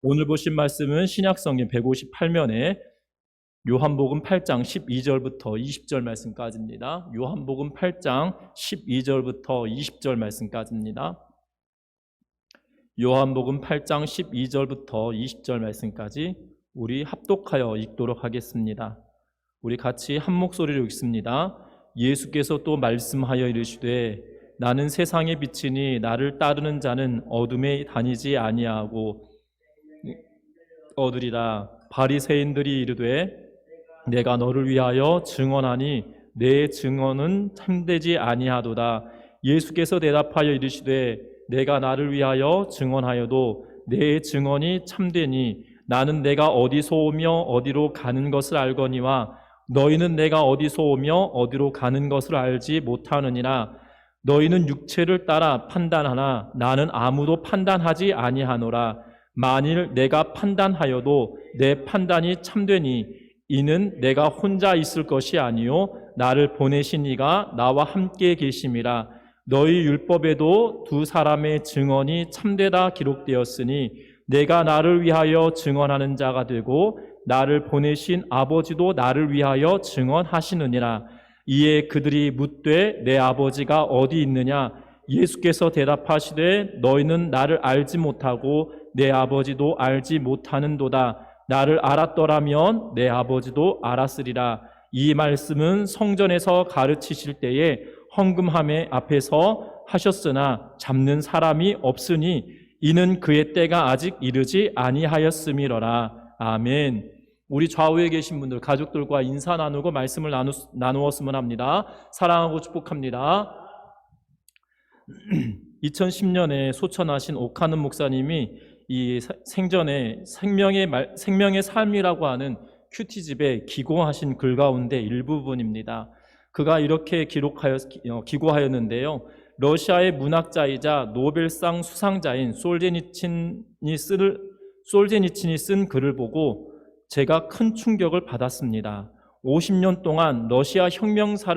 오늘 보신 말씀은 신약성경 158면에 요한복음 8장 12절부터 20절 말씀까지입니다. 요한복음 8장 12절부터 20절 말씀까지입니다. 요한복음 8장 12절부터 20절 말씀까지 우리 합독하여 읽도록 하겠습니다. 우리 같이 한 목소리로 읽습니다. 예수께서 또 말씀하여 이르시되 나는 세상의 빛이니 나를 따르는 자는 어둠에 다니지 아니하고 얻으리라. 바리새인들이 이르되 내가 너를 위하여 증언하니 내 증언은 참되지 아니하도다. 예수께서 대답하여 이르시되 내가 나를 위하여 증언하여도 내 증언이 참되니 나는 내가 어디서 오며 어디로 가는 것을 알거니와 너희는 내가 어디서 오며 어디로 가는 것을 알지 못하느니라. 너희는 육체를 따라 판단하나 나는 아무도 판단하지 아니하노라. 만일 내가 판단하여도 내 판단이 참되니 이는 내가 혼자 있을 것이 아니요 나를 보내신 이가 나와 함께 계심이라. 너희 율법에도 두 사람의 증언이 참되다 기록되었으니 내가 나를 위하여 증언하는 자가 되고 나를 보내신 아버지도 나를 위하여 증언하시느니라. 이에 그들이 묻되 내 아버지가 어디 있느냐? 예수께서 대답하시되 너희는 나를 알지 못하고 내 아버지도 알지 못하는도다. 나를 알았더라면 내 아버지도 알았으리라. 이 말씀은 성전에서 가르치실 때에 헌금함에 앞에서 하셨으나 잡는 사람이 없으니 이는 그의 때가 아직 이르지 아니하였음이로라. 아멘. 우리 좌우에 계신 분들 가족들과 인사 나누고 말씀을 나누었으면 합니다. 사랑하고 축복합니다. 2010년에 소천하신 옥하는 목사님이 이 생전에 생명의 삶이라고 하는 큐티집에 기고하신 글 가운데 일부분입니다. 그가 이렇게 기고하였는데요. 러시아의 문학자이자 노벨상 수상자인 솔제니친이 쓴 글을 보고 제가 큰 충격을 받았습니다. 50년 동안 러시아 혁명사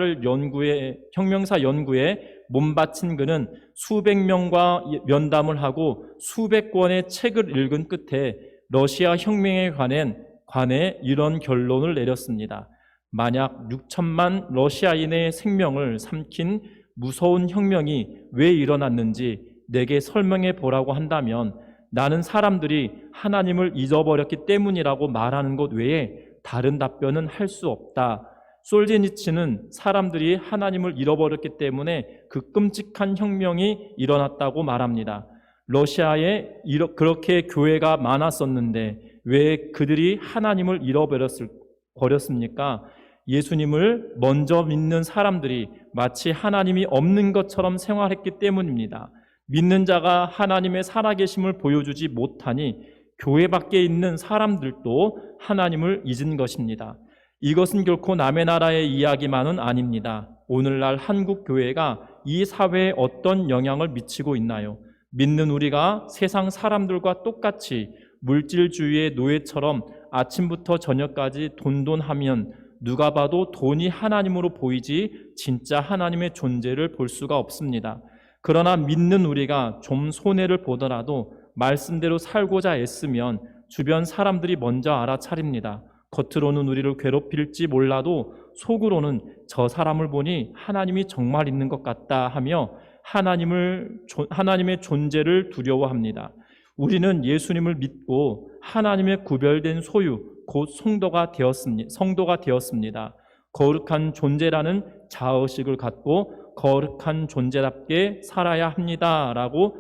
연구에 몸바친 그는 수백 명과 면담을 하고 수백 권의 책을 읽은 끝에 러시아 혁명에 관해 이런 결론을 내렸습니다. 만약 6천만 러시아인의 생명을 삼킨 무서운 혁명이 왜 일어났는지 내게 설명해 보라고 한다면 나는 사람들이 하나님을 잊어버렸기 때문이라고 말하는 것 외에 다른 답변은 할 수 없다. 솔제니치는 사람들이 하나님을 잃어버렸기 때문에 그 끔찍한 혁명이 일어났다고 말합니다. 러시아에 그렇게 교회가 많았었는데 왜 그들이 하나님을 잃어버렸습니까? 예수님을 먼저 믿는 사람들이 마치 하나님이 없는 것처럼 생활했기 때문입니다. 믿는 자가 하나님의 살아계심을 보여주지 못하니 교회 밖에 있는 사람들도 하나님을 잊은 것입니다. 이것은 결코 남의 나라의 이야기만은 아닙니다. 오늘날 한국 교회가 이 사회에 어떤 영향을 미치고 있나요? 믿는 우리가 세상 사람들과 똑같이 물질주의의 노예처럼 아침부터 저녁까지 돈하면 누가 봐도 돈이 하나님으로 보이지 진짜 하나님의 존재를 볼 수가 없습니다. 그러나 믿는 우리가 좀 손해를 보더라도 말씀대로 살고자 애쓰면 주변 사람들이 먼저 알아차립니다. 겉으로는 우리를 괴롭힐지 몰라도 속으로는 저 사람을 보니 하나님이 정말 있는 것 같다 하며 하나님의 존재를 두려워합니다. 우리는 예수님을 믿고 하나님의 구별된 소유, 곧 성도가 되었습니다. 거룩한 존재라는 자의식을 갖고 거룩한 존재답게 살아야 합니다라고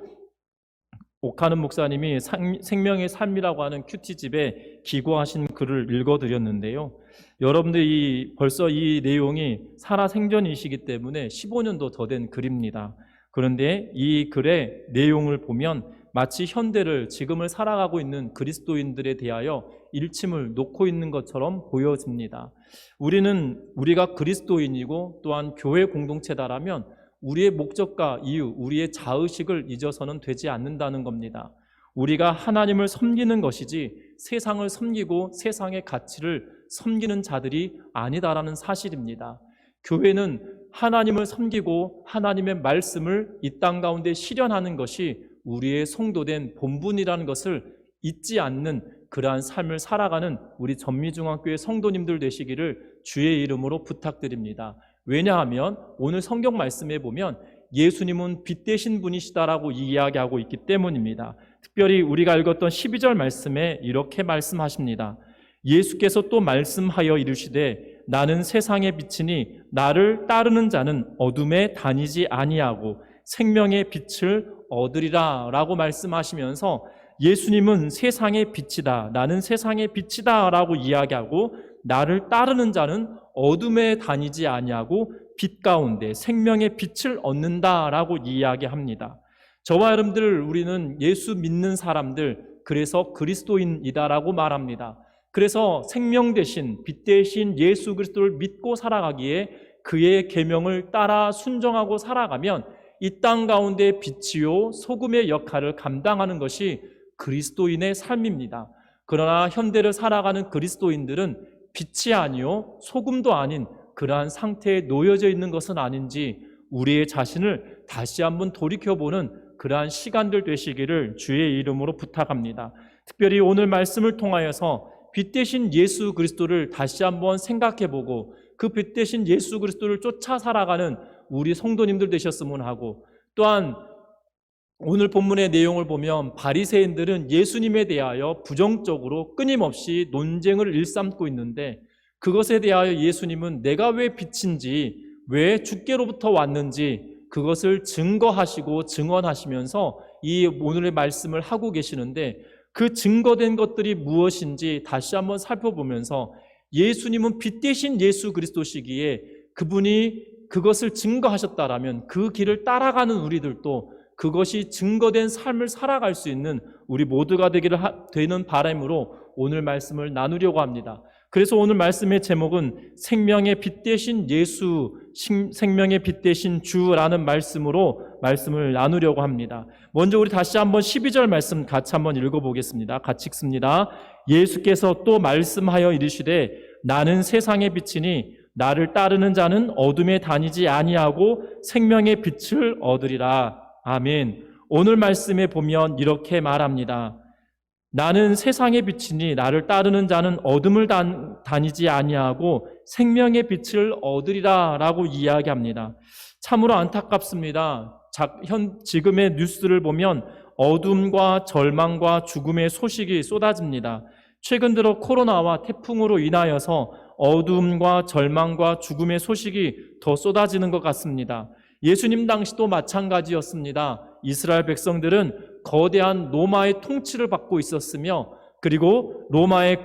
옥하는 목사님이 생명의 삶이라고 하는 큐티집에 기고하신 글을 읽어드렸는데요. 여러분들이 벌써 이 내용이 살아생전이시기 때문에 15년도 더 된 글입니다. 그런데 이 글의 내용을 보면 마치 현대를 지금을 살아가고 있는 그리스도인들에 대하여 일침을 놓고 있는 것처럼 보여집니다. 우리가 그리스도인이고 또한 교회 공동체다라면 우리의 목적과 이유, 우리의 자의식을 잊어서는 되지 않는다는 겁니다. 우리가 하나님을 섬기는 것이지 세상을 섬기고 세상의 가치를 섬기는 자들이 아니다라는 사실입니다. 교회는 하나님을 섬기고 하나님의 말씀을 이 땅 가운데 실현하는 것이 우리의 성도된 본분이라는 것을 잊지 않는 그러한 삶을 살아가는 우리 전미중앙교회 성도님들 되시기를 주의 이름으로 부탁드립니다. 왜냐하면 오늘 성경 말씀에 보면 예수님은 빛 되신 분이시다라고 이야기하고 있기 때문입니다. 특별히 우리가 읽었던 12절 말씀에 이렇게 말씀하십니다. 예수께서 또 말씀하여 이르시되 나는 세상의 빛이니 나를 따르는 자는 어둠에 다니지 아니하고 생명의 빛을 얻으리라 라고 말씀하시면서 예수님은 세상의 빛이다, 나는 세상의 빛이다 라고 이야기하고 나를 따르는 자는 어둠에 다니지 아니하고 빛 가운데 생명의 빛을 얻는다 라고 이야기합니다. 저와 여러분들, 우리는 예수 믿는 사람들, 그래서 그리스도인이다라고 말합니다. 그래서 생명 대신 빛 대신 예수 그리스도를 믿고 살아가기에 그의 계명을 따라 순종하고 살아가면 이 땅 가운데 빛이요 소금의 역할을 감당하는 것이 그리스도인의 삶입니다. 그러나 현대를 살아가는 그리스도인들은 빛이 아니요 소금도 아닌 그러한 상태에 놓여져 있는 것은 아닌지 우리의 자신을 다시 한번 돌이켜보는 그러한 시간들 되시기를 주의 이름으로 부탁합니다. 특별히 오늘 말씀을 통하여서 빛 대신 예수 그리스도를 다시 한번 생각해보고 그 빛 대신 예수 그리스도를 쫓아 살아가는 우리 성도님들 되셨으면 하고, 또한 오늘 본문의 내용을 보면 바리새인들은 예수님에 대하여 부정적으로 끊임없이 논쟁을 일삼고 있는데 그것에 대하여 예수님은 내가 왜 빛인지, 왜 주께로부터 왔는지 그것을 증거하시고 증언하시면서 이 오늘의 말씀을 하고 계시는데, 그 증거된 것들이 무엇인지 다시 한번 살펴보면서 예수님은 빛 대신 예수 그리스도시기에 그분이 그것을 증거하셨다라면 그 길을 따라가는 우리들도 그것이 증거된 삶을 살아갈 수 있는 우리 모두가 되는 바람으로 오늘 말씀을 나누려고 합니다. 그래서 오늘 말씀의 제목은 생명의 빛 대신 예수, 생명의 빛 대신 주라는 말씀으로 말씀을 나누려고 합니다. 먼저 우리 다시 한번 12절 말씀 같이 한번 읽어보겠습니다. 같이 읽습니다. 예수께서 또 말씀하여 이르시되 나는 세상의 빛이니 나를 따르는 자는 어둠에 다니지 아니하고 생명의 빛을 얻으리라. 아멘. 오늘 말씀에 보면 이렇게 말합니다. 나는 세상의 빛이니 나를 따르는 자는 어둠을 다니지 아니하고 생명의 빛을 얻으리라 라고 이야기합니다. 참으로 안타깝습니다. 지금의 뉴스를 보면 어둠과 절망과 죽음의 소식이 쏟아집니다. 최근 들어 코로나와 태풍으로 인하여서 어둠과 절망과 죽음의 소식이 더 쏟아지는 것 같습니다. 예수님 당시도 마찬가지였습니다. 이스라엘 백성들은 거대한 로마의 통치를 받고 있었으며, 그리고 로마의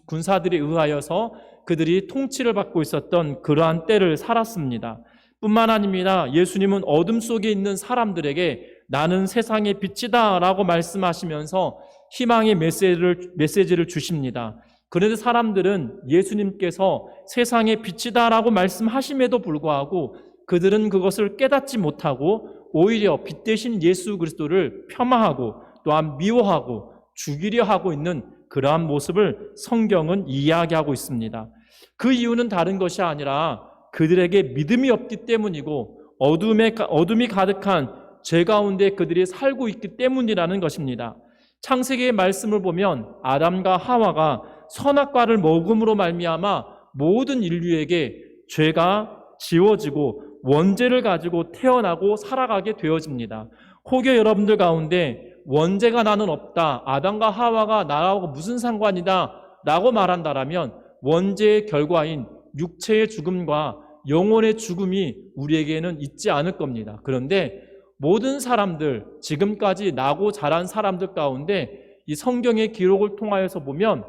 군사들에 의하여서 그들이 통치를 받고 있었던 그러한 때를 살았습니다. 뿐만 아닙니다. 예수님은 어둠 속에 있는 사람들에게 나는 세상의 빛이다 라고 말씀하시면서 희망의 메시지를 주십니다. 그런데 사람들은 예수님께서 세상의 빛이다 라고 말씀하심에도 불구하고 그들은 그것을 깨닫지 못하고 오히려 빛 대신 예수 그리스도를 폄하하고 또한 미워하고 죽이려 하고 있는 그러한 모습을 성경은 이야기하고 있습니다. 그 이유는 다른 것이 아니라 그들에게 믿음이 없기 때문이고 어둠이 가득한 죄 가운데 그들이 살고 있기 때문이라는 것입니다. 창세기의 말씀을 보면 아담과 하와가 선악과를 먹음으로 말미암아 모든 인류에게 죄가 지워지고 원죄를 가지고 태어나고 살아가게 되어집니다. 혹여 여러분들 가운데 원죄가 나는 없다, 아담과 하와가 나하고 무슨 상관이다 라고 말한다라면 원죄의 결과인 육체의 죽음과 영혼의 죽음이 우리에게는 있지 않을 겁니다. 그런데 모든 사람들, 지금까지 나고 자란 사람들 가운데 이 성경의 기록을 통하여서 보면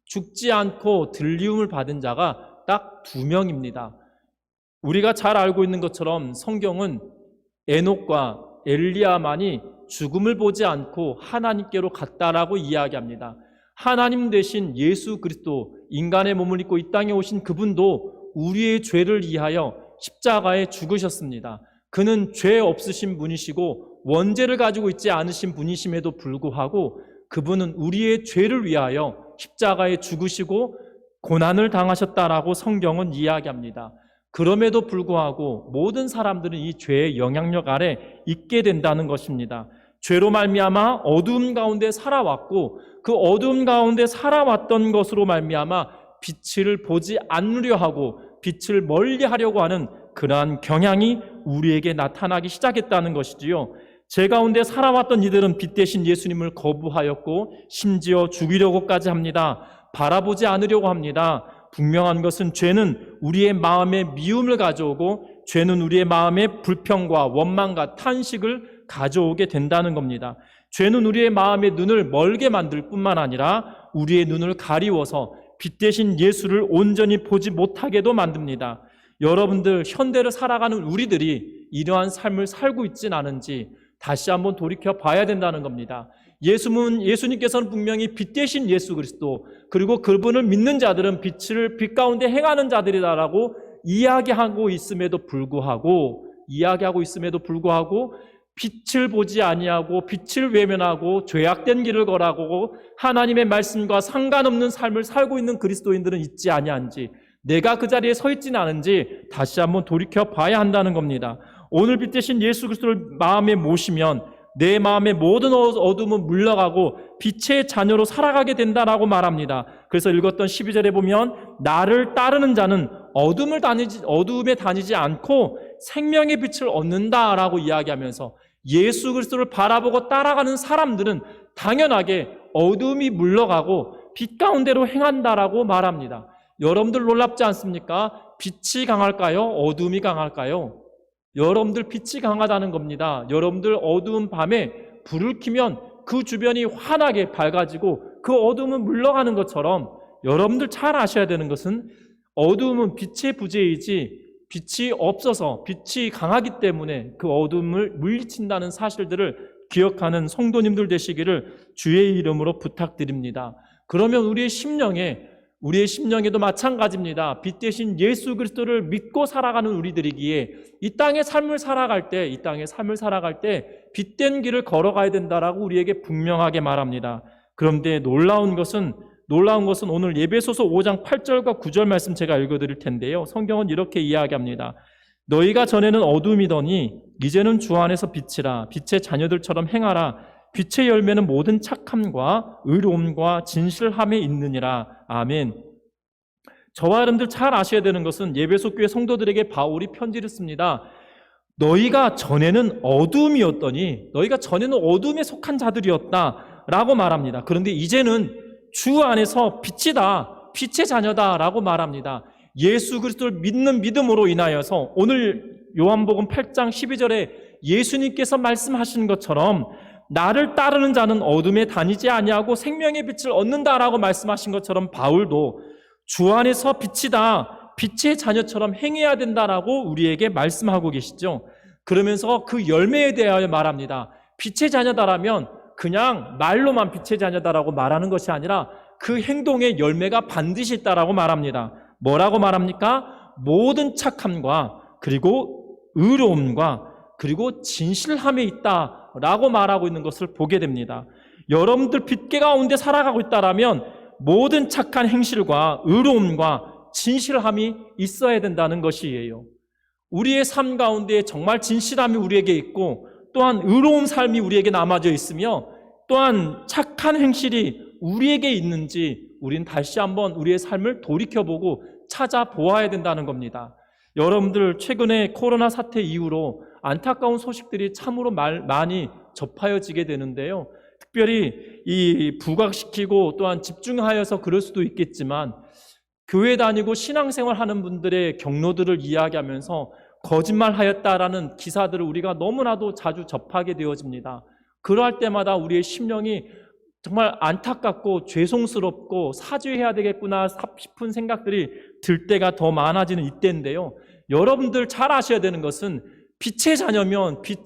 죽지 않고 들리움을 받은 자가 딱 2명입니다. 우리가 잘 알고 있는 것처럼 성경은 에녹과 엘리야만이 죽음을 보지 않고 하나님께로 갔다라고 이야기합니다. 하나님 대신 예수 그리스도, 인간의 몸을 입고 이 땅에 오신 그분도 우리의 죄를 위하여 십자가에 죽으셨습니다. 그는 죄 없으신 분이시고 원죄를 가지고 있지 않으신 분이심에도 불구하고 그분은 우리의 죄를 위하여 십자가에 죽으시고 고난을 당하셨다라고 성경은 이야기합니다. 그럼에도 불구하고 모든 사람들은 이 죄의 영향력 아래 있게 된다는 것입니다. 죄로 말미암아 어두움 가운데 살아왔고 그 어두움 가운데 살아왔던 것으로 말미암아 빛을 보지 않으려 하고 빛을 멀리 하려고 하는 그러한 경향이 우리에게 나타나기 시작했다는 것이지요. 제 가운데 살아왔던 이들은 빛 대신 예수님을 거부하였고 심지어 죽이려고까지 합니다. 바라보지 않으려고 합니다. 분명한 것은 죄는 우리의 마음에 미움을 가져오고 죄는 우리의 마음에 불평과 원망과 탄식을 가져오게 된다는 겁니다. 죄는 우리의 마음의 눈을 멀게 만들 뿐만 아니라 우리의 눈을 가리워서 빛 대신 예수를 온전히 보지 못하게도 만듭니다. 여러분들, 현대를 살아가는 우리들이 이러한 삶을 살고 있진 않은지 다시 한번 돌이켜 봐야 된다는 겁니다. 예수님께서는 분명히 빛 대신 예수 그리스도, 그리고 그분을 믿는 자들은 빛 가운데 행하는 자들이다라고 이야기하고 있음에도 불구하고 빛을 보지 아니하고 빛을 외면하고 죄악된 길을 걸어가고 하나님의 말씀과 상관없는 삶을 살고 있는 그리스도인들은 있지 아니한지, 내가 그 자리에 서 있지는 않은지 다시 한번 돌이켜 봐야 한다는 겁니다. 오늘 빛 대신 예수 그리스도를 마음에 모시면 내 마음의 모든 어둠은 물러가고 빛의 자녀로 살아가게 된다라고 말합니다. 그래서 읽었던 12절에 보면 나를 따르는 자는 어둠에 다니지 않고 생명의 빛을 얻는다라고 이야기하면서 예수 그리스도를 바라보고 따라가는 사람들은 당연하게 어둠이 물러가고 빛 가운데로 행한다라고 말합니다. 여러분들 놀랍지 않습니까? 빛이 강할까요? 어둠이 강할까요? 여러분들 빛이 강하다는 겁니다. 여러분들 어두운 밤에 불을 켜면 그 주변이 환하게 밝아지고 그 어둠은 물러가는 것처럼 여러분들 잘 아셔야 되는 것은 어둠은 빛의 부재이지 빛이 없어서 빛이 강하기 때문에 그 어둠을 물리친다는 사실들을 기억하는 성도님들 되시기를 주의 이름으로 부탁드립니다. 그러면 우리의 심령에도 마찬가지입니다. 빛 대신 예수 그리스도를 믿고 살아가는 우리들이기에 이 땅의 삶을 살아갈 때 빛된 길을 걸어가야 된다라고 우리에게 분명하게 말합니다. 그런데 놀라운 것은 오늘 예배소서 5장 8절과 9절 말씀 제가 읽어드릴 텐데요. 성경은 이렇게 이야기합니다. 너희가 전에는 어둠이더니 이제는 주 안에서 빛이라. 빛의 자녀들처럼 행하라. 빛의 열매는 모든 착함과 의로움과 진실함에 있느니라. 아멘. 저와 여러분들 잘 아셔야 되는 것은 예배소 교회 성도들에게 바울이 편지를 씁니다. 너희가 전에는 어둠이었더니, 너희가 전에는 어둠에 속한 자들이었다라고 말합니다. 그런데 이제는 주 안에서 빛이다, 빛의 자녀다라고 말합니다. 예수 그리스도를 믿는 믿음으로 인하여서 오늘 요한복음 8장 12절에 예수님께서 말씀하신 것처럼 나를 따르는 자는 어둠에 다니지 아니하고 생명의 빛을 얻는다라고 말씀하신 것처럼 바울도 주 안에서 빛이다, 빛의 자녀처럼 행해야 된다라고 우리에게 말씀하고 계시죠. 그러면서 그 열매에 대하여 말합니다. 빛의 자녀다라면 그냥 말로만 빛의 자녀다라고 말하는 것이 아니라 그 행동의 열매가 반드시 있다라고 말합니다. 뭐라고 말합니까? 모든 착함과 그리고 의로움과 그리고 진실함에 있다라고 말하고 있는 것을 보게 됩니다. 여러분들 빛 가운데 살아가고 있다라면 모든 착한 행실과 의로움과 진실함이 있어야 된다는 것이에요. 우리의 삶 가운데 정말 진실함이 우리에게 있고 또한 의로운 삶이 우리에게 남아져 있으며 또한 착한 행실이 우리에게 있는지 우리는 다시 한번 우리의 삶을 돌이켜보고 찾아보아야 된다는 겁니다. 여러분들 최근에 코로나 사태 이후로 안타까운 소식들이 참으로 많이 접하여지게 되는데요. 특별히 이 부각시키고 또한 집중하여서 그럴 수도 있겠지만 교회 다니고 신앙생활 하는 분들의 경로들을 이야기하면서 거짓말하였다라는 기사들을 우리가 너무나도 자주 접하게 되어집니다. 그러할 때마다 우리의 심령이 정말 안타깝고 죄송스럽고 사죄해야 되겠구나 싶은 생각들이 들 때가 더 많아지는 이때인데요. 여러분들 잘 아셔야 되는 것은 빛의 자녀면 빛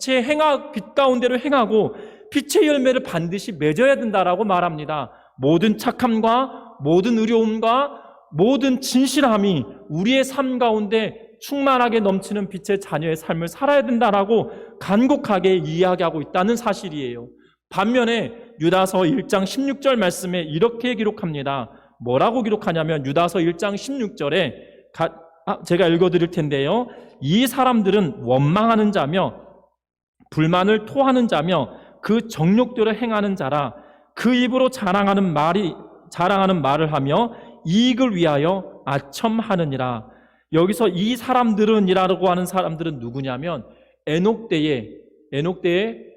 가운데로 행하고 빛의 열매를 반드시 맺어야 된다라고 말합니다. 모든 착함과 모든 의로움과 모든 진실함이 우리의 삶 가운데 충만하게 넘치는 빛의 자녀의 삶을 살아야 된다라고 간곡하게 이야기하고 있다는 사실이에요. 반면에 유다서 1장 16절 말씀에 이렇게 기록합니다. 뭐라고 기록하냐면 유다서 1장 16절에 제가 읽어드릴 텐데요. 이 사람들은 원망하는 자며 불만을 토하는 자며 그 정욕대로 행하는 자라. 그 입으로 자랑하는 말을 하며 이익을 위하여 아첨하느니라. 여기서 이 사람들은이라고 하는 사람들은 누구냐면 에녹 때에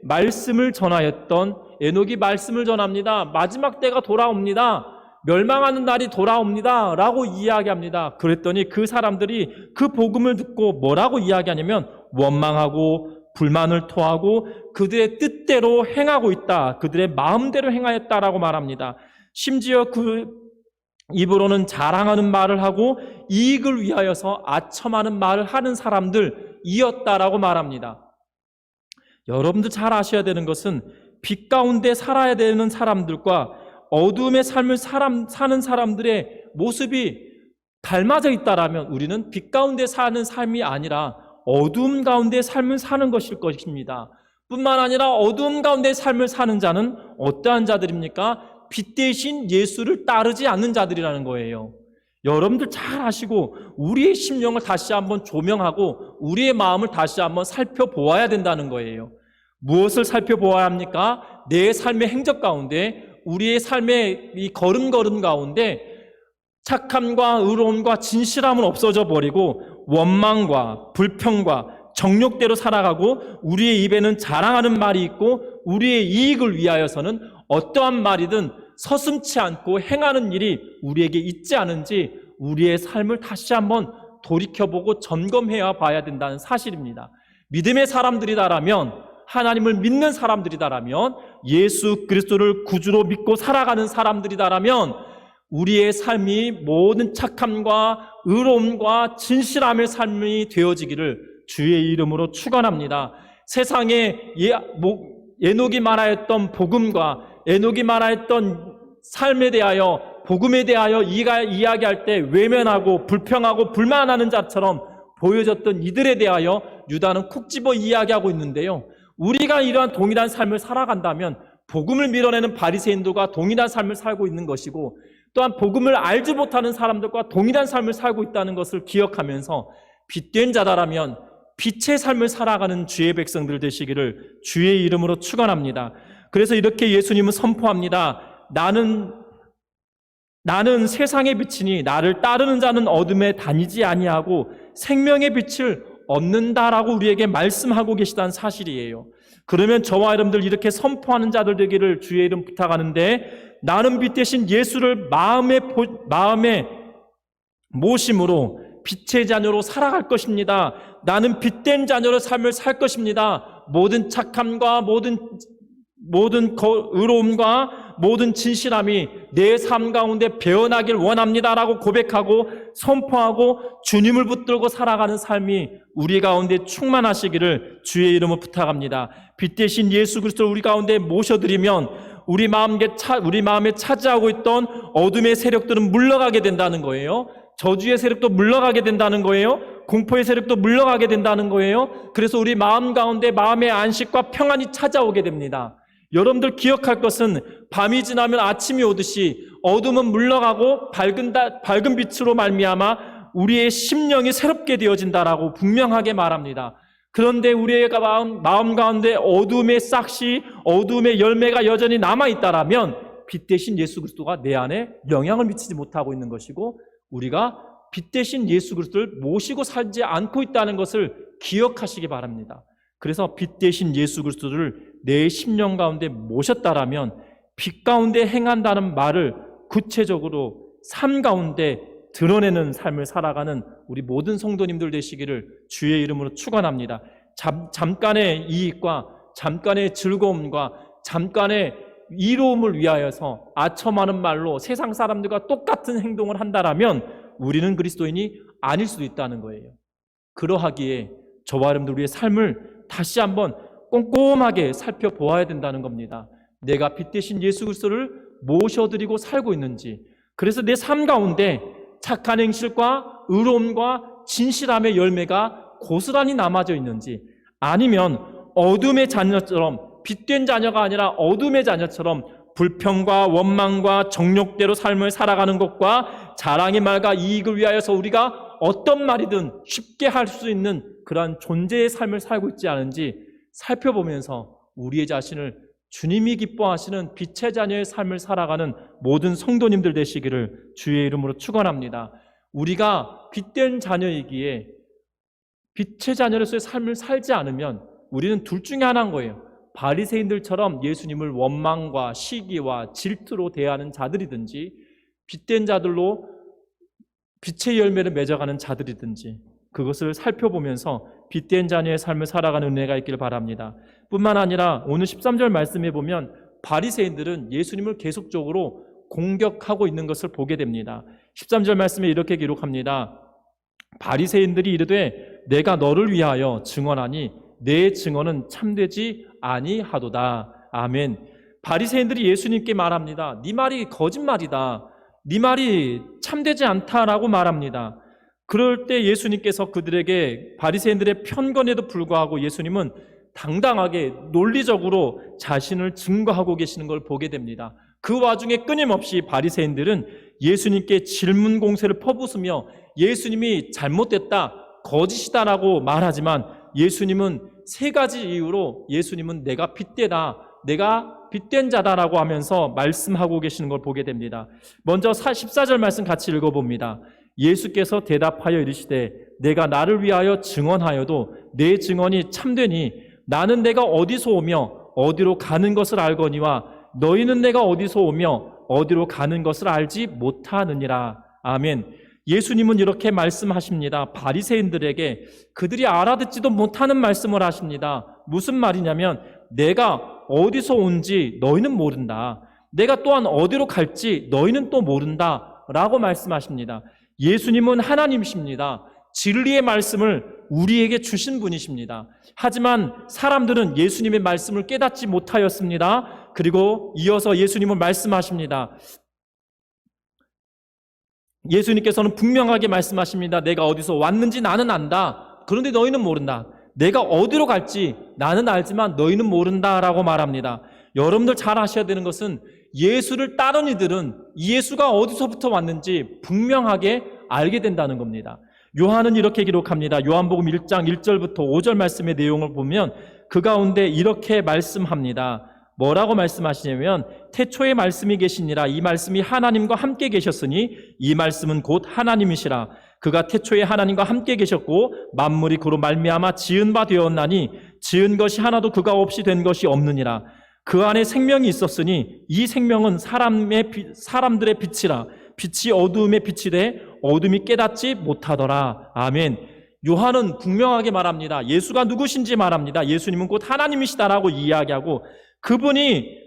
말씀을 전하였던, 에녹이 말씀을 전합니다. 마지막 때가 돌아옵니다. 멸망하는 날이 돌아옵니다 라고 이야기합니다. 그랬더니 그 사람들이 그 복음을 듣고 뭐라고 이야기하냐면 원망하고 불만을 토하고 그들의 뜻대로 행하고 있다, 그들의 마음대로 행하였다라고 말합니다. 심지어 그 입으로는 자랑하는 말을 하고 이익을 위하여서 아첨하는 말을 하는 사람들이었다라고 말합니다. 여러분들 잘 아셔야 되는 것은 빛 가운데 살아야 되는 사람들과 어두움의 삶을 사는 사람들의 모습이 닮아져 있다라면 우리는 빛 가운데 사는 삶이 아니라 어두움 가운데 삶을 사는 것일 것입니다. 뿐만 아니라 어두움 가운데 삶을 사는 자는 어떠한 자들입니까? 빛 대신 예수를 따르지 않는 자들이라는 거예요. 여러분들 잘 아시고 우리의 심령을 다시 한번 조명하고 우리의 마음을 다시 한번 살펴보아야 된다는 거예요. 무엇을 살펴보아야 합니까? 내 삶의 행적 가운데, 우리의 삶의 이 걸음걸음 가운데 착함과 의로움과 진실함은 없어져 버리고 원망과 불평과 정욕대로 살아가고 우리의 입에는 자랑하는 말이 있고 우리의 이익을 위하여서는 어떠한 말이든 서슴지 않고 행하는 일이 우리에게 있지 않은지 우리의 삶을 다시 한번 돌이켜보고 점검해야 봐야 된다는 사실입니다. 믿음의 사람들이다라면, 하나님을 믿는 사람들이다라면, 예수 그리스도를 구주로 믿고 살아가는 사람들이다라면 우리의 삶이 모든 착함과 의로움과 진실함의 삶이 되어지기를 주의 이름으로 축원합니다. 세상에 에녹이 말하였던 복음과 에녹이 말하였던 삶에 대하여, 복음에 대하여 이야기할 때 외면하고 불평하고 불만하는 자처럼 보여졌던 이들에 대하여 유다는 콕 집어 이야기하고 있는데요. 우리가 이러한 동일한 삶을 살아간다면 복음을 밀어내는 바리새인들과 동일한 삶을 살고 있는 것이고, 또한 복음을 알지 못하는 사람들과 동일한 삶을 살고 있다는 것을 기억하면서 빛된 자다라면 빛의 삶을 살아가는 주의 백성들 되시기를 주의 이름으로 축원합니다. 그래서 이렇게 예수님은 선포합니다. 나는 세상의 빛이니 나를 따르는 자는 어둠에 다니지 아니하고 생명의 빛을 얻는다라고 우리에게 말씀하고 계시다는 사실이에요. 그러면 저와 여러분들 이렇게 선포하는 자들 되기를 주의 이름 부탁하는데, 나는 빛 대신 예수를 마음에 모심으로 빛의 자녀로 살아갈 것입니다. 나는 빛된 자녀로 삶을 살 것입니다. 모든 착함과 모든 의로움과 모든 진실함이 내 삶 가운데 배어나길 원합니다라고 고백하고 선포하고 주님을 붙들고 살아가는 삶이 우리 가운데 충만하시기를 주의 이름으로 부탁합니다. 빛 대신 예수 그리스도를 우리 가운데 모셔드리면 우리 마음에 차지하고 있던 어둠의 세력들은 물러가게 된다는 거예요. 저주의 세력도 물러가게 된다는 거예요. 공포의 세력도 물러가게 된다는 거예요. 그래서 우리 마음 가운데 마음의 안식과 평안이 찾아오게 됩니다. 여러분들 기억할 것은 밤이 지나면 아침이 오듯이 어둠은 물러가고 밝은 빛으로 말미암아 우리의 심령이 새롭게 되어진다라고 분명하게 말합니다. 그런데 우리의 마음 가운데 어둠의 싹시, 어둠의 열매가 여전히 남아있다라면 빛 대신 예수 그리스도가 내 안에 영향을 미치지 못하고 있는 것이고, 우리가 빛 대신 예수 그리스도를 모시고 살지 않고 있다는 것을 기억하시기 바랍니다. 그래서 빛 대신 예수 그리스도를 내 심령 가운데 모셨다라면 빛 가운데 행한다는 말을 구체적으로 삶 가운데 드러내는 삶을 살아가는 우리 모든 성도님들 되시기를 주의 이름으로 축원합니다. 잠깐의 이익과 잠깐의 즐거움과 잠깐의 이로움을 위하여서 아첨하는 말로 세상 사람들과 똑같은 행동을 한다라면 우리는 그리스도인이 아닐 수도 있다는 거예요. 그러하기에 저와 여러분들 우리의 삶을 다시 한번 꼼꼼하게 살펴보아야 된다는 겁니다. 내가 빛 대신 예수 그리스도를 모셔드리고 살고 있는지, 그래서 내 삶 가운데 착한 행실과 의로움과 진실함의 열매가 고스란히 남아져 있는지, 아니면 어둠의 자녀처럼, 빛된 자녀가 아니라 어둠의 자녀처럼 불평과 원망과 정욕대로 삶을 살아가는 것과 자랑의 말과 이익을 위하여서 우리가 어떤 말이든 쉽게 할 수 있는 그러한 존재의 삶을 살고 있지 않은지 살펴보면서 우리의 자신을 주님이 기뻐하시는 빛의 자녀의 삶을 살아가는 모든 성도님들 되시기를 주의 이름으로 축원합니다. 우리가 빛된 자녀이기에 빛의 자녀로서의 삶을 살지 않으면 우리는 둘 중에 하나인 거예요. 바리새인들처럼 예수님을 원망과 시기와 질투로 대하는 자들이든지 빛된 자들로 빛의 열매를 맺어가는 자들이든지 그것을 살펴보면서 빛된 자녀의 삶을 살아가는 은혜가 있기를 바랍니다. 뿐만 아니라 오늘 13절 말씀에 보면 바리새인들은 예수님을 계속적으로 공격하고 있는 것을 보게 됩니다. 13절 말씀에 이렇게 기록합니다. 바리새인들이 이르되 내가 너를 위하여 증언하니 내 증언은 참되지 아니하도다. 아멘. 바리새인들이 예수님께 말합니다. 네 말이 거짓말이다. 네 말이 참되지 않다라고 말합니다. 그럴 때 예수님께서 그들에게 바리새인들의 편견에도 불구하고 예수님은 당당하게 논리적으로 자신을 증거하고 계시는 걸 보게 됩니다. 그 와중에 끊임없이 바리새인들은 예수님께 질문 공세를 퍼붓으며 예수님이 잘못됐다, 거짓이다라고 말하지만 예수님은 세 가지 이유로 예수님은 내가 빛되다, 내가 빛된 자다라고 하면서 말씀하고 계시는 걸 보게 됩니다. 먼저 14절 말씀 같이 읽어봅니다. 예수께서 대답하여 이르시되 내가 나를 위하여 증언하여도 내 증언이 참되니 나는 내가 어디서 오며 어디로 가는 것을 알거니와 너희는 내가 어디서 오며 어디로 가는 것을 알지 못하느니라. 아멘. 예수님은 이렇게 말씀하십니다. 바리새인들에게 그들이 알아듣지도 못하는 말씀을 하십니다. 무슨 말이냐면 내가 어디서 온지 너희는 모른다. 내가 또한 어디로 갈지 너희는 또 모른다 라고 말씀하십니다. 예수님은 하나님이십니다. 진리의 말씀을 우리에게 주신 분이십니다. 하지만 사람들은 예수님의 말씀을 깨닫지 못하였습니다. 그리고 이어서 예수님은 말씀하십니다. 예수님께서는 분명하게 말씀하십니다. 내가 어디서 왔는지 나는 안다. 그런데 너희는 모른다. 내가 어디로 갈지 나는 알지만 너희는 모른다라고 말합니다. 여러분들 잘 아셔야 되는 것은 예수를 따르는 이들은 예수가 어디서부터 왔는지 분명하게 알게 된다는 겁니다. 요한은 이렇게 기록합니다. 요한복음 1장 1절부터 5절 말씀의 내용을 보면 그 가운데 이렇게 말씀합니다. 뭐라고 말씀하시냐면 태초에 말씀이 계시니라. 이 말씀이 하나님과 함께 계셨으니 이 말씀은 곧 하나님이시라. 그가 태초에 하나님과 함께 계셨고 만물이 그로 말미암아 지은 바 되었나니 지은 것이 하나도 그가 없이 된 것이 없느니라. 그 안에 생명이 있었으니 이 생명은 사람들의 빛이라. 빛이 어두움에 빛이 돼 어둠이 깨닫지 못하더라. 아멘. 요한은 분명하게 말합니다. 예수가 누구신지 말합니다. 예수님은 곧 하나님이시다라고 이야기하고 그분이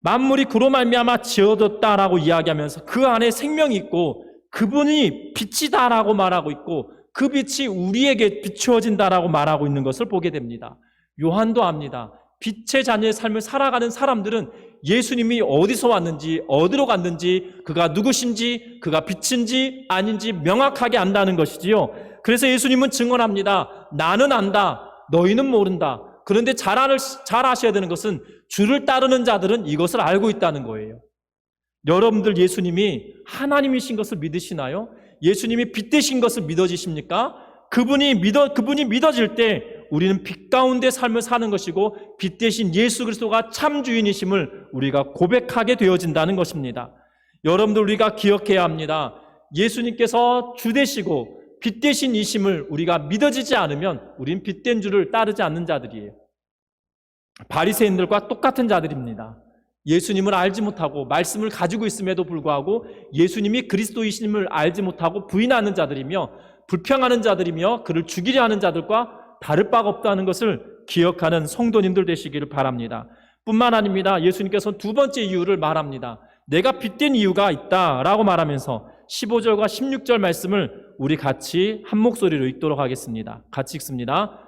만물이 그로 말미암아 지어졌다라고 이야기하면서 그 안에 생명이 있고 그분이 빛이다라고 말하고 있고 그 빛이 우리에게 비추어진다라고 말하고 있는 것을 보게 됩니다. 요한도 압니다. 빛의 자녀의 삶을 살아가는 사람들은 예수님이 어디서 왔는지 어디로 갔는지 그가 누구신지 그가 빛인지 아닌지 명확하게 안다는 것이지요. 그래서 예수님은 증언합니다. 나는 안다. 너희는 모른다. 그런데 잘 아셔야 되는 것은 주를 따르는 자들은 이것을 알고 있다는 거예요. 여러분들 예수님이 하나님이신 것을 믿으시나요? 예수님이 빛 되신 것을 믿어지십니까? 그분이 믿어질 때 우리는 빛 가운데 삶을 사는 것이고 빛 대신 예수 그리스도가 참 주인이심을 우리가 고백하게 되어진다는 것입니다. 여러분들 우리가 기억해야 합니다. 예수님께서 주 되시고 빛 대신 이심을 우리가 믿어지지 않으면 우리는 빛된 주를 따르지 않는 자들이에요. 바리새인들과 똑같은 자들입니다. 예수님을 알지 못하고 말씀을 가지고 있음에도 불구하고 예수님이 그리스도이심을 알지 못하고 부인하는 자들이며 불평하는 자들이며 그를 죽이려 하는 자들과 다를 바가 없다는 것을 기억하는 성도님들 되시기를 바랍니다. 뿐만 아닙니다. 예수님께서 두 번째 이유를 말합니다. 내가 빛된 이유가 있다라고 말하면서 15절과 16절 말씀을 우리 같이 한 목소리로 읽도록 하겠습니다. 같이 읽습니다.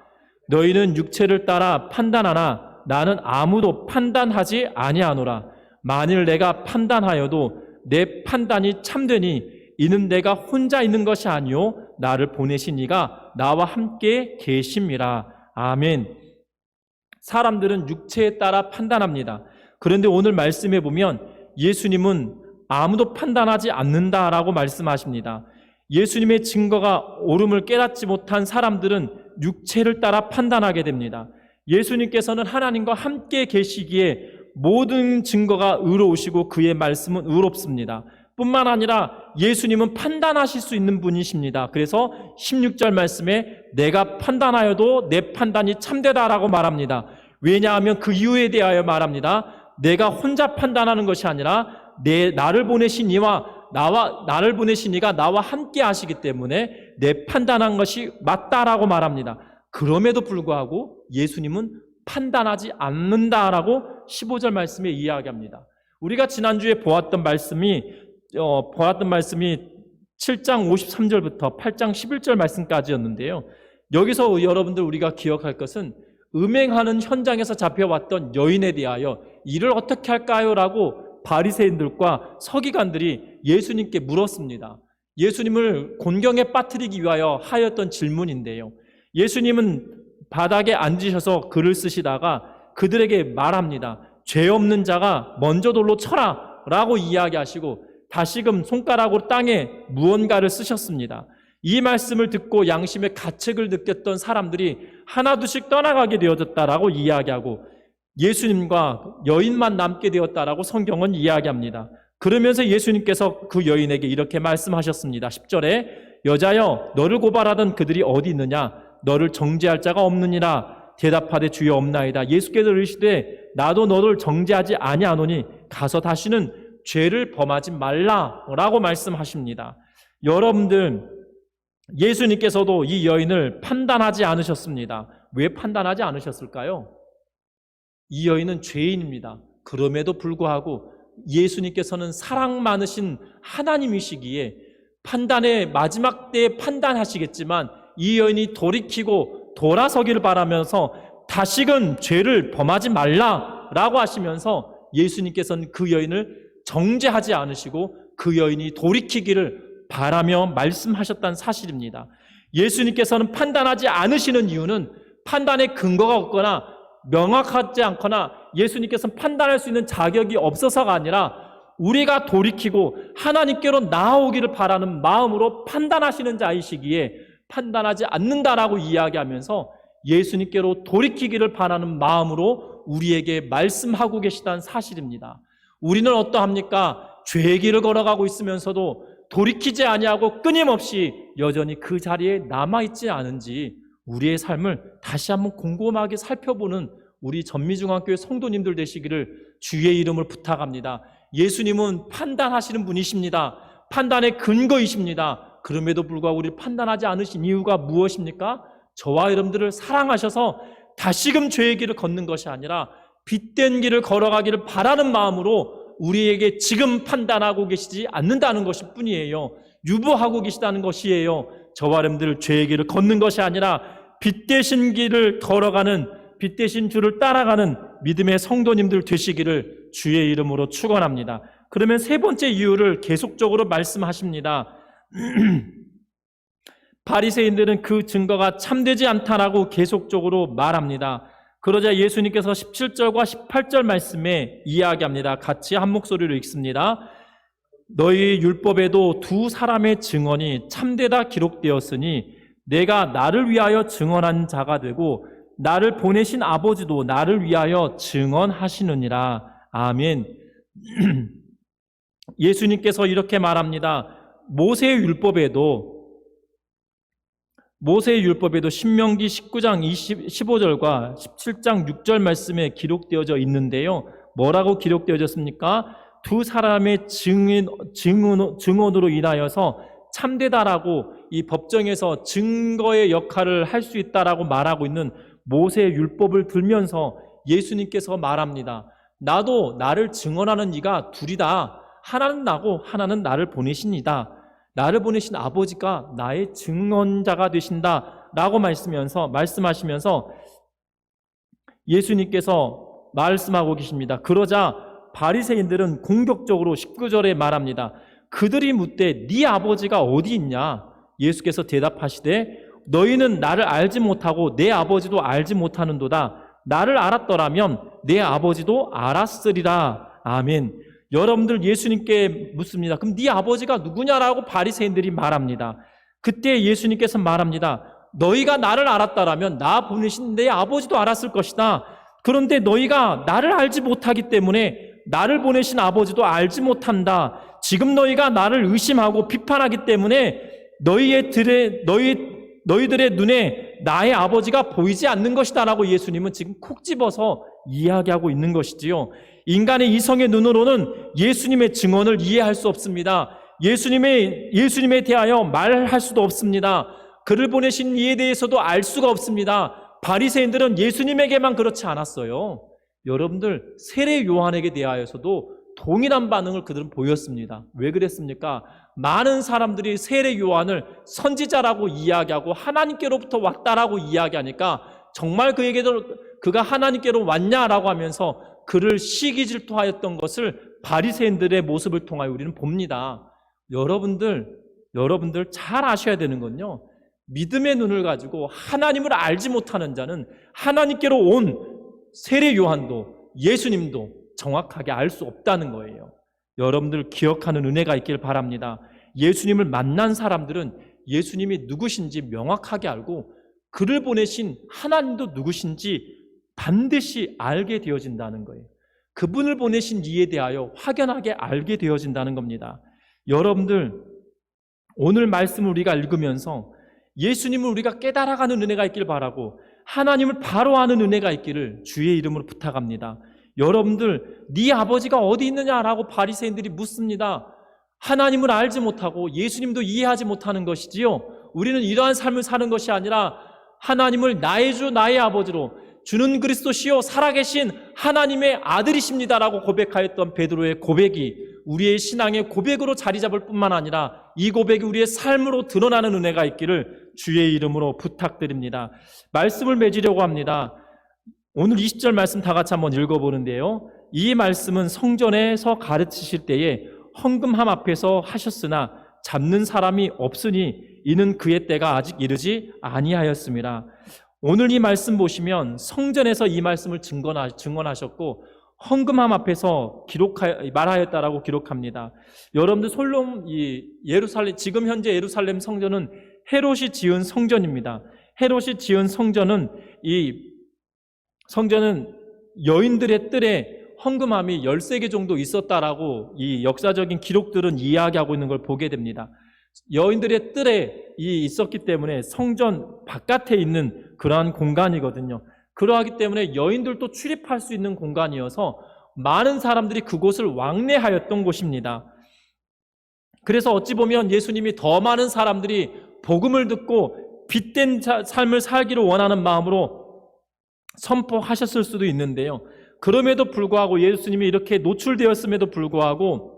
너희는 육체를 따라 판단하나 나는 아무도 판단하지 아니하노라. 만일 내가 판단하여도 내 판단이 참되니 이는 내가 혼자 있는 것이 아니요 나를 보내신 이가 나와 함께 계심이라. 아멘. 사람들은 육체에 따라 판단합니다. 그런데 오늘 말씀에 보면 예수님은 아무도 판단하지 않는다라고 말씀하십니다. 예수님의 증거가 옳음을 깨닫지 못한 사람들은 육체를 따라 판단하게 됩니다. 예수님께서는 하나님과 함께 계시기에 모든 증거가 의로우시고 그의 말씀은 의롭습니다. 뿐만 아니라 예수님은 판단하실 수 있는 분이십니다. 그래서 16절 말씀에 내가 판단하여도 내 판단이 참되다라고 말합니다. 왜냐하면 그 이유에 대하여 말합니다. 내가 혼자 판단하는 것이 아니라 나를 보내신 이와 나를 보내신 이가 나와 함께 하시기 때문에 내 판단한 것이 맞다라고 말합니다. 그럼에도 불구하고 예수님은 판단하지 않는다라고 15절 말씀에 이야기합니다. 우리가 지난주에 보았던 말씀이 7장 53절부터 8장 11절 말씀까지였는데요. 여기서 여러분들 우리가 기억할 것은 음행하는 현장에서 잡혀왔던 여인에 대하여 이를 어떻게 할까요? 라고 바리새인들과 서기관들이 예수님께 물었습니다. 예수님을 곤경에 빠뜨리기 위하여 하였던 질문인데요. 예수님은 바닥에 앉으셔서 글을 쓰시다가 그들에게 말합니다. 죄 없는 자가 먼저 돌로 쳐라 라고 이야기하시고 다시금 손가락으로 땅에 무언가를 쓰셨습니다. 이 말씀을 듣고 양심의 가책을 느꼈던 사람들이 하나둘씩 떠나가게 되어졌다라고 이야기하고 예수님과 여인만 남게 되었다라고 성경은 이야기합니다. 그러면서 예수님께서 그 여인에게 이렇게 말씀하셨습니다. 10절에 여자여 너를 고발하던 그들이 어디 있느냐 너를 정죄할 자가 없느니라 대답하되 주여 없나이다. 예수께서 이르시되 나도 너를 정죄하지 아니하노니 가서 다시는 죄를 범하지 말라라고 말씀하십니다. 여러분들 예수님께서도 이 여인을 판단하지 않으셨습니다. 왜 판단하지 않으셨을까요? 이 여인은 죄인입니다. 그럼에도 불구하고 예수님께서는 사랑 많으신 하나님이시기에 판단의 마지막 때에 판단하시겠지만 이 여인이 돌이키고 돌아서기를 바라면서 다시금 죄를 범하지 말라라고 하시면서 예수님께서는 그 여인을 정죄하지 않으시고 그 여인이 돌이키기를 바라며 말씀하셨다는 사실입니다. 예수님께서는 판단하지 않으시는 이유는 판단의 근거가 없거나 명확하지 않거나 예수님께서는 판단할 수 있는 자격이 없어서가 아니라 우리가 돌이키고 하나님께로 나아오기를 바라는 마음으로 판단하시는 자이시기에 판단하지 않는다라고 이야기하면서 예수님께로 돌이키기를 바라는 마음으로 우리에게 말씀하고 계시다는 사실입니다. 우리는 어떠합니까? 죄의 길을 걸어가고 있으면서도 돌이키지 아니하고 끊임없이 여전히 그 자리에 남아있지 않은지 우리의 삶을 다시 한번 곰곰하게 살펴보는 우리 전미중앙교회 성도님들 되시기를 주의 이름을 부탁합니다. 예수님은 판단하시는 분이십니다. 판단의 근거이십니다. 그럼에도 불구하고 우리를 판단하지 않으신 이유가 무엇입니까? 저와 여러분들을 사랑하셔서 다시금 죄의 길을 걷는 것이 아니라 빛된 길을 걸어가기를 바라는 마음으로 우리에게 지금 판단하고 계시지 않는다는 것일 뿐이에요. 유보하고 계시다는 것이에요. 저와 여러분들 죄의 길을 걷는 것이 아니라 빛 대신 길을 걸어가는 빛 대신 주를 따라가는 믿음의 성도님들 되시기를 주의 이름으로 축원합니다. 그러면 세 번째 이유를 계속적으로 말씀하십니다. 바리새인들은 그 증거가 참되지 않다라고 계속적으로 말합니다. 그러자 예수님께서 17절과 18절 말씀에 이야기합니다. 같이 한 목소리로 읽습니다. 너희 율법에도 두 사람의 증언이 참되다 기록되었으니 내가 나를 위하여 증언한 자가 되고 나를 보내신 아버지도 나를 위하여 증언하시느니라. 아멘. 예수님께서 이렇게 말합니다. 모세의 율법에도 신명기 19장 15절과 17장 6절 말씀에 기록되어져 있는데요. 뭐라고 기록되어졌습니까? 두 사람의 증언으로 인하여서 참되다라고 이 법정에서 증거의 역할을 할 수 있다라고 말하고 있는 모세의 율법을 들면서 예수님께서 말합니다. 나도 나를 증언하는 이가 둘이다. 하나는 나고 하나는 나를 보내신 이다. 나를 보내신 아버지가 나의 증언자가 되신다라고 말씀하시면서 예수님께서 말씀하고 계십니다. 그러자 바리새인들은 공격적으로 19절에 말합니다. 그들이 묻되 네 아버지가 어디 있냐? 예수께서 대답하시되 너희는 나를 알지 못하고 내 아버지도 알지 못하는도다. 나를 알았더라면 내 아버지도 알았으리라. 아멘. 여러분들 예수님께 묻습니다. 그럼 네 아버지가 누구냐라고 바리새인들이 말합니다. 그때 예수님께서 말합니다. 너희가 나를 알았다라면 나 보내신 내 아버지도 알았을 것이다. 그런데 너희가 나를 알지 못하기 때문에 나를 보내신 아버지도 알지 못한다. 지금 너희가 나를 의심하고 비판하기 때문에 너희들의 눈에 나의 아버지가 보이지 않는 것이다 라고 예수님은 지금 콕 집어서 이야기하고 있는 것이지요. 인간의 이성의 눈으로는 예수님의 증언을 이해할 수 없습니다. 예수님에 대하여 말할 수도 없습니다. 그를 보내신 이에 대해서도 알 수가 없습니다. 바리새인들은 예수님에게만 그렇지 않았어요. 여러분들, 세례 요한에게 대하여서도 동일한 반응을 그들은 보였습니다. 왜 그랬습니까? 많은 사람들이 세례 요한을 선지자라고 이야기하고 하나님께로부터 왔다라고 이야기하니까 정말 그가 하나님께로 왔냐라고 하면서 그를 시기 질투하였던 것을 바리새인들의 모습을 통하여 우리는 봅니다. 여러분들 잘 아셔야 되는 건요, 믿음의 눈을 가지고 하나님을 알지 못하는 자는 하나님께로 온 세례 요한도 예수님도 정확하게 알 수 없다는 거예요. 여러분들 기억하는 은혜가 있길 바랍니다. 예수님을 만난 사람들은 예수님이 누구신지 명확하게 알고 그를 보내신 하나님도 누구신지 반드시 알게 되어진다는 거예요. 그분을 보내신 이에 대하여 확연하게 알게 되어진다는 겁니다. 여러분들, 오늘 말씀을 우리가 읽으면서 예수님을 우리가 깨달아가는 은혜가 있길 바라고 하나님을 바로 아는 은혜가 있기를 주의 이름으로 부탁합니다. 여러분들, 네 아버지가 어디 있느냐라고 바리새인들이 묻습니다. 하나님을 알지 못하고 예수님도 이해하지 못하는 것이지요. 우리는 이러한 삶을 사는 것이 아니라 하나님을 나의 주 나의 아버지로, 주는 그리스도시요 살아계신 하나님의 아들이십니다라고 고백하였던 베드로의 고백이 우리의 신앙의 고백으로 자리 잡을 뿐만 아니라 이 고백이 우리의 삶으로 드러나는 은혜가 있기를 주의 이름으로 부탁드립니다. 말씀을 맺으려고 합니다. 오늘 20절 말씀 다 같이 한번 읽어보는데요, 이 말씀은 성전에서 가르치실 때에 헌금함 앞에서 하셨으나 잡는 사람이 없으니 이는 그의 때가 아직 이르지 아니하였습니다. 오늘 이 말씀 보시면 성전에서 이 말씀을 증언하셨고 헌금함 앞에서 말하였다라고 기록합니다. 여러분들, 지금 현재 예루살렘 성전은 헤롯이 지은 성전입니다. 헤롯이 지은 성전은 여인들의 뜰에 헌금함이 13개 정도 있었다라고 이 역사적인 기록들은 이야기하고 있는 걸 보게 됩니다. 여인들의 뜰에 있었기 때문에 성전 바깥에 있는 그러한 공간이거든요. 그러하기 때문에 여인들도 출입할 수 있는 공간이어서 많은 사람들이 그곳을 왕래하였던 곳입니다. 그래서 어찌 보면 예수님이 더 많은 사람들이 복음을 듣고 빛된 삶을 살기를 원하는 마음으로 선포하셨을 수도 있는데요, 그럼에도 불구하고 예수님이 이렇게 노출되었음에도 불구하고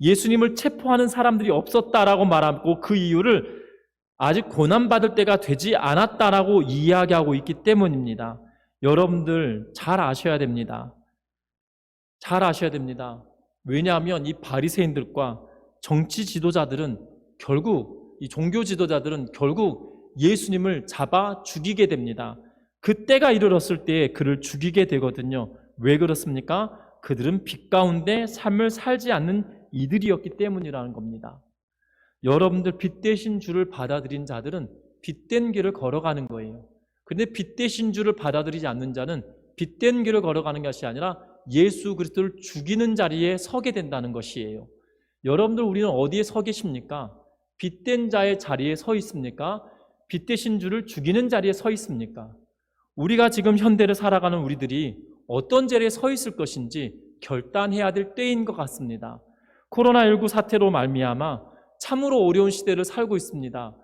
예수님을 체포하는 사람들이 없었다라고 말하고 그 이유를 아직 고난받을 때가 되지 않았다라고 이야기하고 있기 때문입니다. 여러분들 잘 아셔야 됩니다. 잘 아셔야 됩니다. 왜냐하면 이 바리새인들과 정치 지도자들은 이 종교 지도자들은 결국 예수님을 잡아 죽이게 됩니다. 그때가 이르렀을 때에 그를 죽이게 되거든요. 왜 그렇습니까? 그들은 빛 가운데 삶을 살지 않는 이들이었기 때문이라는 겁니다. 여러분들, 빛 되신 주를 받아들인 자들은 빛된 길을 걸어가는 거예요. 그런데 빛 되신 주를 받아들이지 않는 자는 빛된 길을 걸어가는 것이 아니라 예수 그리스도를 죽이는 자리에 서게 된다는 것이에요. 여러분들, 우리는 어디에 서 계십니까? 빛된 자의 자리에 서 있습니까? 빛 되신 주를 죽이는 자리에 서 있습니까? 우리가 지금 현대를 살아가는 우리들이 어떤 자리에 서 있을 것인지 결단해야 될 때인 것 같습니다. 코로나19 사태로 말미암아 참으로 어려운 시대를 살고 있습니다.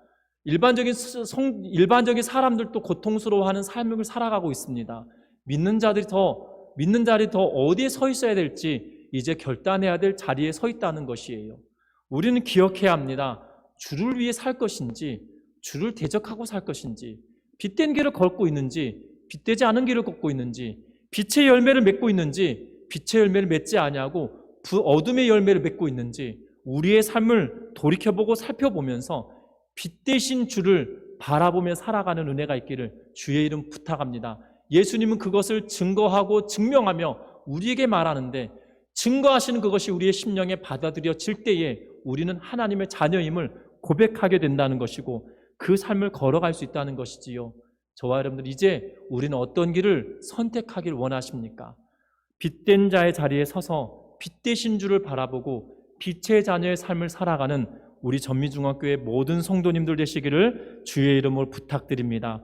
일반적인 사람들도 고통스러워하는 삶을 살아가고 있습니다. 믿는 자들이 더 어디에 서 있어야 될지 이제 결단해야 될 자리에 서 있다는 것이에요. 우리는 기억해야 합니다. 주를 위해 살 것인지, 주를 대적하고 살 것인지, 빛된 길을 걷고 있는지, 빛되지 않은 길을 걷고 있는지, 빛의 열매를 맺고 있는지, 빛의 열매를 맺지 아니하고 어둠의 열매를 맺고 있는지, 우리의 삶을 돌이켜보고 살펴보면서 빛 되신 주를 바라보며 살아가는 은혜가 있기를 주의 이름 부탁합니다. 예수님은 그것을 증거하고 증명하며 우리에게 말하는데, 증거하시는 그것이 우리의 심령에 받아들여질 때에 우리는 하나님의 자녀임을 고백하게 된다는 것이고, 그 삶을 걸어갈 수 있다는 것이지요. 저와 여러분들, 이제 우리는 어떤 길을 선택하길 원하십니까? 빛된 자의 자리에 서서 빛 되신 주를 바라보고 빛의 자녀의 삶을 살아가는 우리 전미중앙교회 모든 성도님들 되시기를 주의 이름으로 부탁드립니다.